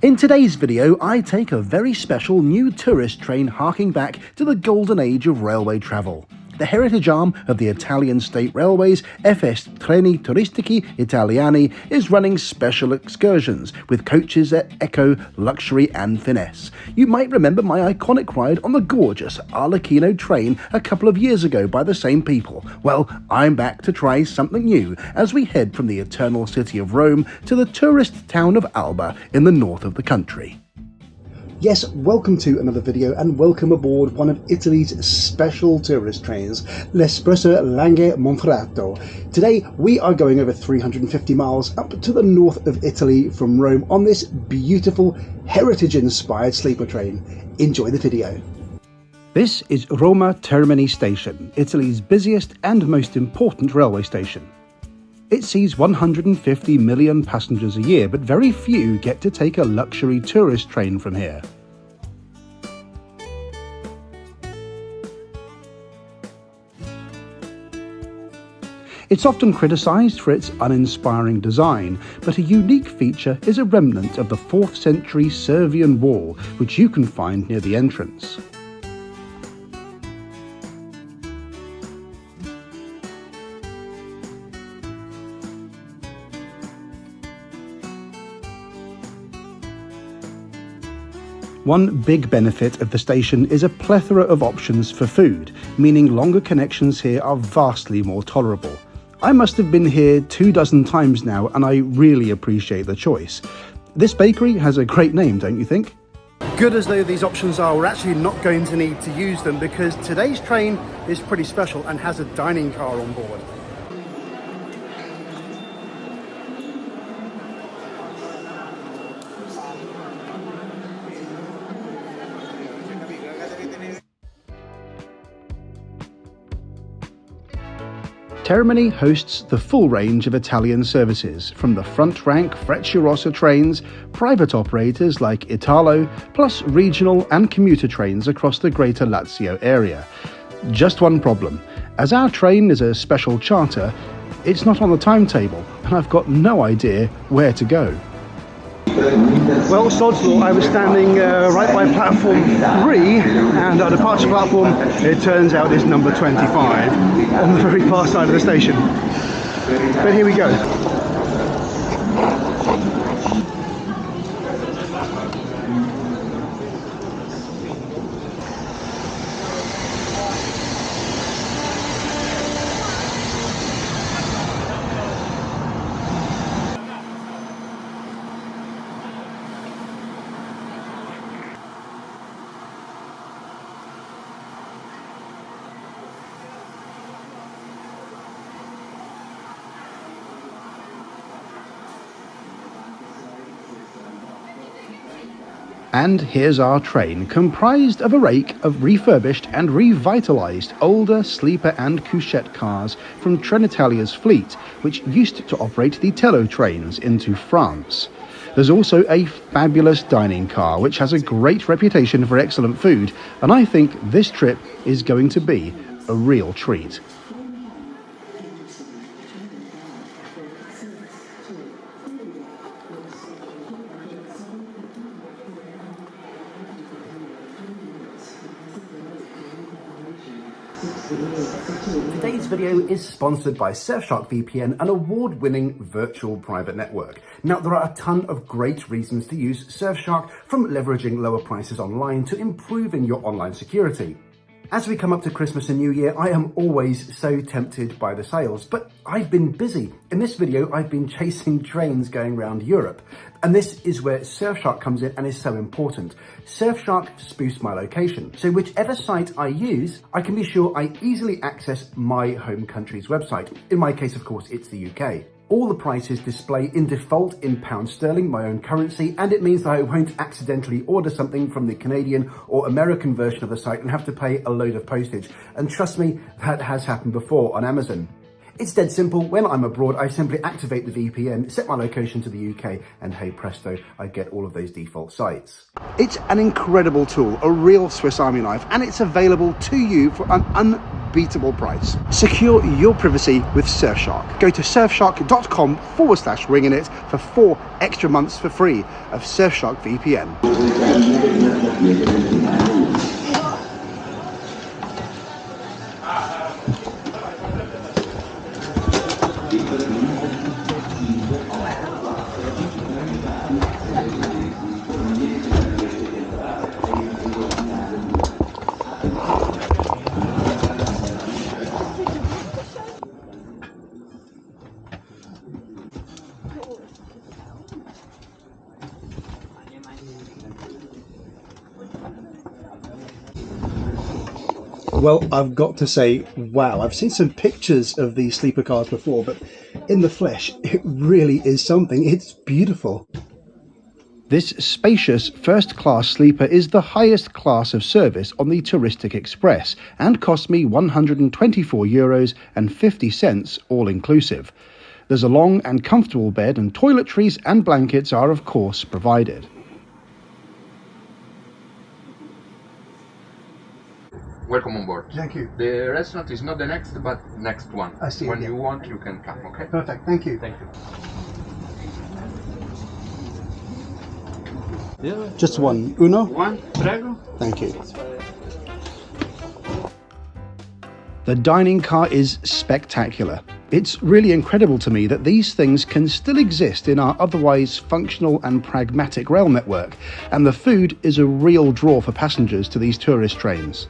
In today's video, I take a very special new tourist train harking back to the golden age of railway travel. The heritage arm of the Italian state railways, FS Treni Turistici Italiani, is running special excursions with coaches at eco, luxury and finesse. You might remember my iconic ride on the gorgeous Arlecchino train a couple of years ago by the same people. Well, I'm back to try something new as we head from the eternal city of Rome to the tourist town of Alba in the north of the country. Yes, welcome to another video and welcome aboard one of Italy's special tourist trains, l'Espresso Langhe Monferrato. Today we are going over 350 miles up to the north of Italy from Rome on this beautiful heritage-inspired sleeper train. Enjoy the video. This is Roma Termini Station, Italy's busiest and most important railway station. It sees 150 million passengers a year, but very few get to take a luxury tourist train from here. It's often criticised for its uninspiring design, but a unique feature is a remnant of the 4th century Servian wall, which you can find near the entrance. One big benefit of the station is a plethora of options for food, meaning longer connections here are vastly more tolerable. I must have been here 24 times now, and I really appreciate the choice. This bakery has a great name, don't you think? Good as though these options are, we're actually not going to need to use them because today's train is pretty special and has a dining car on board. Termini hosts the full range of Italian services, from the front-rank Frecciarossa trains, private operators like Italo, plus regional and commuter trains across the greater Lazio area. Just one problem. As our train is a special charter, it's not on the timetable, and I've got no idea where to go. Well, sod's law, I was standing right by platform 3, and our departure platform, it turns out, is number 25, on the very far side of the station. But here we go. And here's our train, comprised of a rake of refurbished and revitalised older sleeper and couchette cars from Trenitalia's fleet, which used to operate the Tello trains into France. There's also a fabulous dining car, which has a great reputation for excellent food, and I think this trip is going to be a real treat. Today's video is sponsored by Surfshark VPN, an award-winning virtual private network. Now, there are a ton of great reasons to use Surfshark, from leveraging lower prices online to improving your online security. As we come up to Christmas and New Year, I am always so tempted by the sales, but I've been busy. In this video, I've been chasing trains going around Europe. And this is where Surfshark comes in and is so important. Surfshark spoofs my location, so whichever site I use, I can be sure I easily access my home country's website. In my case, of course, it's the UK. All the prices display in default in £sterling, my own currency, and it means that I won't accidentally order something from the Canadian or American version of the site and have to pay a load of postage. And trust me, that has happened before on Amazon. It's dead simple. When I'm abroad, I simply activate the VPN, set my location to the UK, and hey presto, I get all of those default sites. It's an incredible tool, a real Swiss Army knife, and it's available to you for an unbeatable price. Secure your privacy with Surfshark. Go to surfshark.com/ringingit for 4 extra months for free of Surfshark VPN. Well, I've got to say, wow, I've seen some pictures of these sleeper cars before, but in the flesh, it really is something. It's beautiful. This spacious first-class sleeper is the highest class of service on the Touristic Express and cost me €124.50 all-inclusive. There's a long and comfortable bed, and toiletries and blankets are of course provided. Welcome on board. Thank you. The restaurant is not the next, but next one. I see. When you want, you can come, okay? Perfect, thank you. Thank you. Just one. Uno? One, prego. Thank you. The dining car is spectacular. It's really incredible to me that these things can still exist in our otherwise functional and pragmatic rail network, and the food is a real draw for passengers to these tourist trains.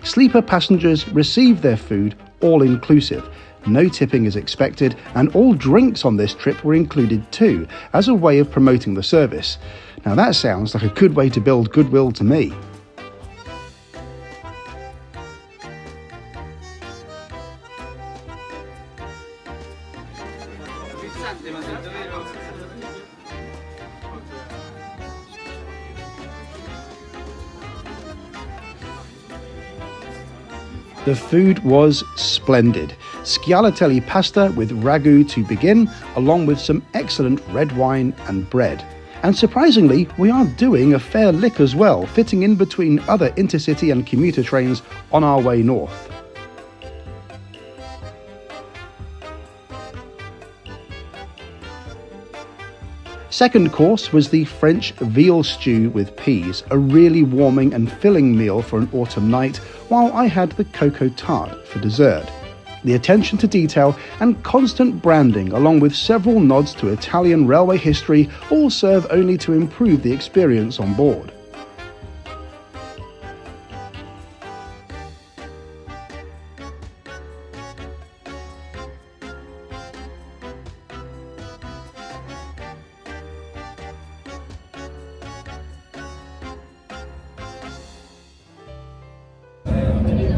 Sleeper passengers receive their food all-inclusive. No tipping is expected, and all drinks on this trip were included too, as a way of promoting the service. Now that sounds like a good way to build goodwill to me. The food was splendid. Schialatelli pasta with ragu to begin, along with some excellent red wine and bread. And surprisingly, we are doing a fair lick as well, fitting in between other intercity and commuter trains on our way north. Second course was the French veal stew with peas, a really warming and filling meal for an autumn night, while I had the cocoa tart for dessert. The attention to detail and constant branding, along with several nods to Italian railway history, all serve only to improve the experience on board.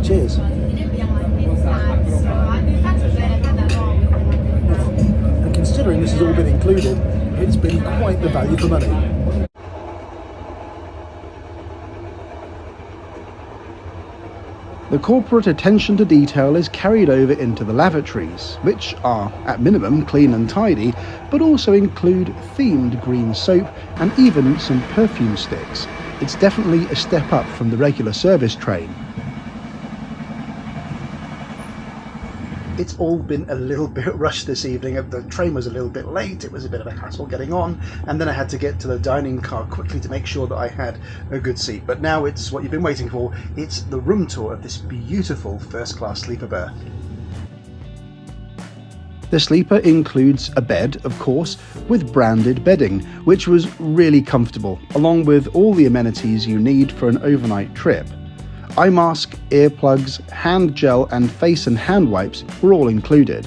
Cheers. And considering this has all been included, it's been quite the value for money. The corporate attention to detail is carried over into the lavatories, which are, at minimum, clean and tidy, but also include themed green soap and even some perfume sticks. It's definitely a step up from the regular service train. It's all been a little bit rushed this evening. The train was a little bit late, it was a bit of a hassle getting on, and then I had to get to the dining car quickly to make sure that I had a good seat. But now it's what you've been waiting for. It's the room tour of this beautiful first-class sleeper berth. The sleeper includes a bed, of course, with branded bedding, which was really comfortable, along with all the amenities you need for an overnight trip. Eye mask, earplugs, hand gel and face and hand wipes were all included.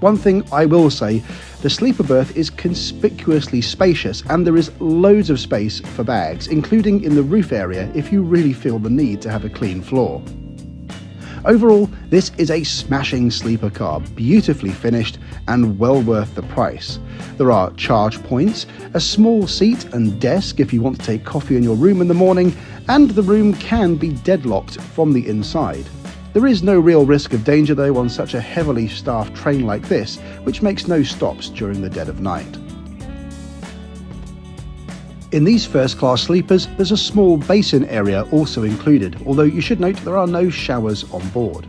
One thing I will say, the sleeper berth is conspicuously spacious and there is loads of space for bags, including in the roof area if you really feel the need to have a clean floor. Overall, this is a smashing sleeper car, beautifully finished and well worth the price. There are charge points, a small seat and desk if you want to take coffee in your room in the morning, and the room can be deadlocked from the inside. There is no real risk of danger though on such a heavily staffed train like this, which makes no stops during the dead of night. In these first-class sleepers, there's a small basin area also included, although you should note there are no showers on board.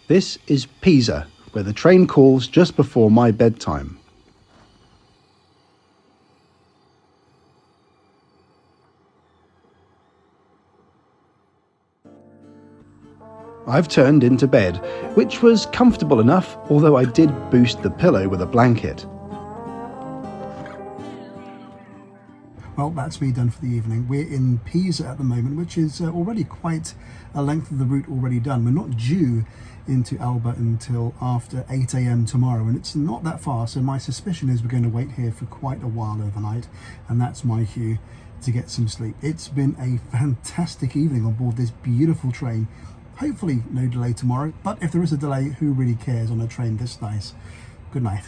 This is Pisa, where the train calls just before my bedtime. I've turned into bed, which was comfortable enough, although I did boost the pillow with a blanket. Well, that's me done for the evening. We're in Pisa at the moment, which is already quite a length of the route already done. We're not due into Alba until after 8 a.m. tomorrow, and it's not that far, so my suspicion is we're going to wait here for quite a while overnight, and that's my cue to get some sleep. It's been a fantastic evening on board this beautiful train. Hopefully no delay tomorrow, but if there is a delay, who really cares on a train this nice? Good night.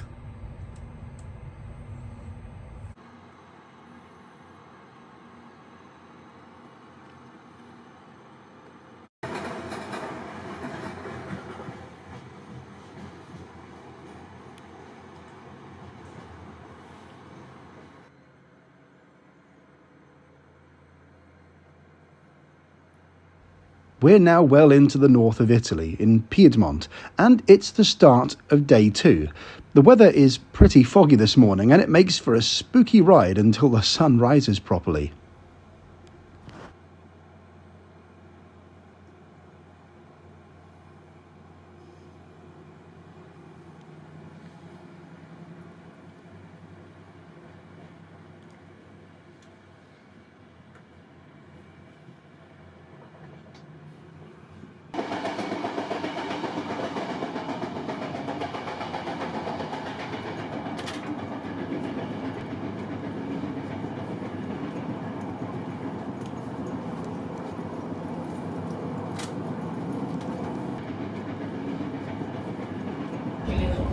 We're now well into the north of Italy, in Piedmont, and it's the start of day 2. The weather is pretty foggy this morning, and it makes for a spooky ride until the sun rises properly.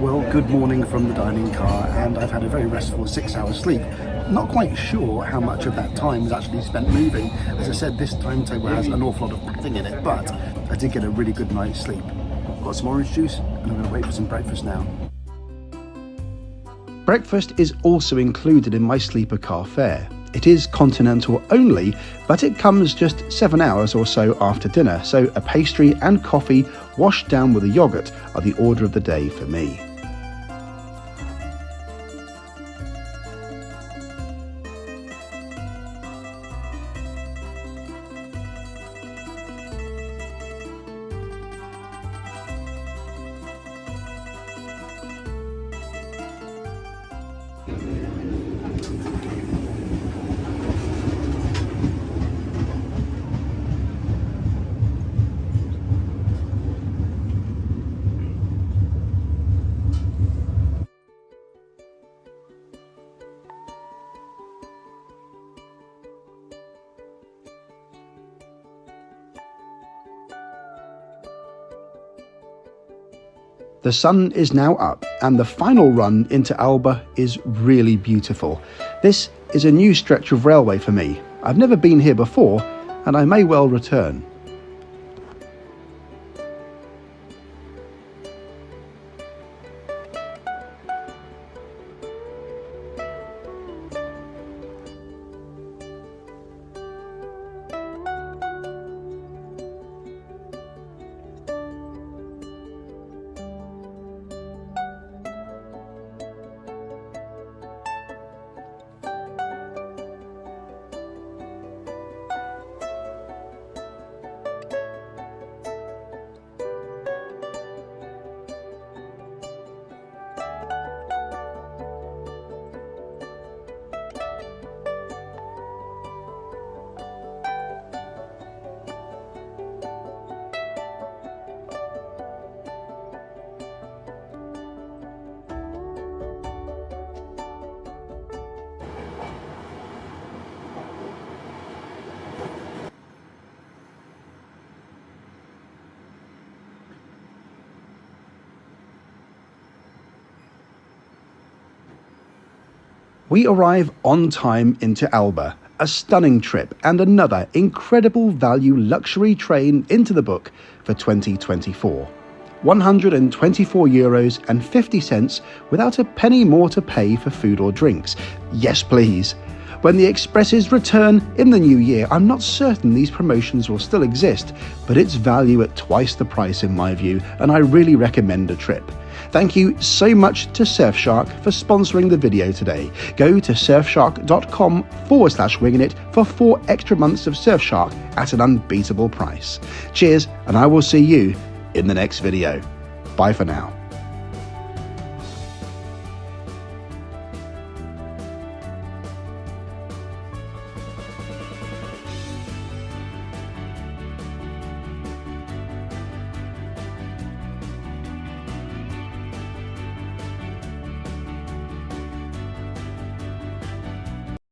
Well, good morning from the dining car, and I've had a very restful 6-hour sleep. Not quite sure how much of that time is actually spent moving. As I said, this timetable has an awful lot of padding in it, but I did get a really good night's sleep. Got some orange juice, and I'm going to wait for some breakfast now. Breakfast is also included in my sleeper car fare. It is continental only, but it comes just 7 hours or so after dinner, so a pastry and coffee washed down with a yoghurt are the order of the day for me. The sun is now up, and the final run into Alba is really beautiful. This is a new stretch of railway for me. I've never been here before, and I may well return. We arrive on time into Alba, a stunning trip and another incredible value luxury train into the book for 2024. €124.50 without a penny more to pay for food or drinks. Yes, please. When the expresses return in the new year, I'm not certain these promotions will still exist, but it's value at twice the price in my view, and I really recommend a trip. Thank you so much to Surfshark for sponsoring the video today. Go to surfshark.com/wingingit for 4 extra months of Surfshark at an unbeatable price. Cheers, and I will see you in the next video. Bye for now.